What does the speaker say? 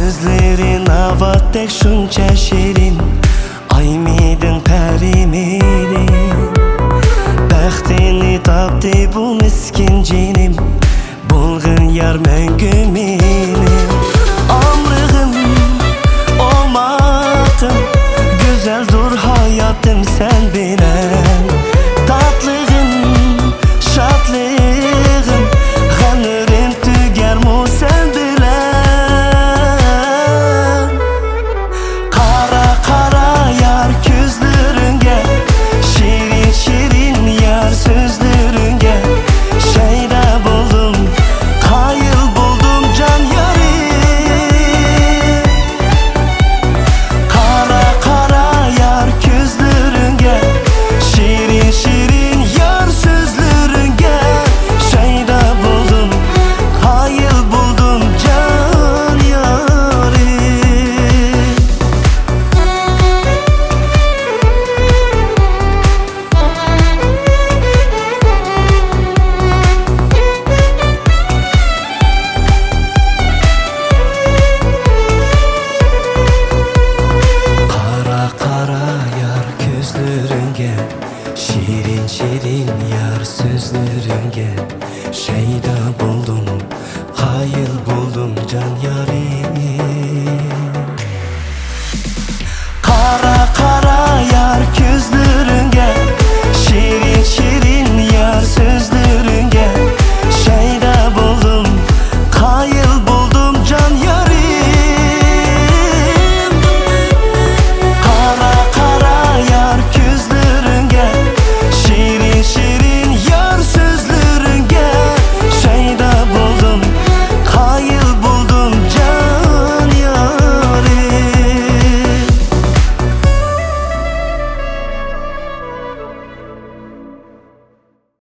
Sözlerin avatdek şuncha shirin, ay miydin peri miydin? Baxtini topdi bu miskin jinim, bo'lg'in yar mangu menim. Omrig'im, omadim, go'zaldur hayotim sen bilan. Tatllig'im, shodlig'im, g'amlarim tugarmu sen bilan. Qara qara yar ko'zlaringga, shirin shirin yar so'zlaringga, shayda bo'ldim, qoyil bo'ldim jon yorim. Qara qara yar ko'zlaringga, shirin shirin yar so'zlaringga, shayda bo'ldim, qoyil bo'ldim jon yorim. Qara qara yar ko'zlaringga, shirin shirin yar so'zlaringga, shayda bo'ldim, qoyil bo'ldim jon yorim. Qara qara yar ko'zlaringga, shirin shirin yar so'zlaringga,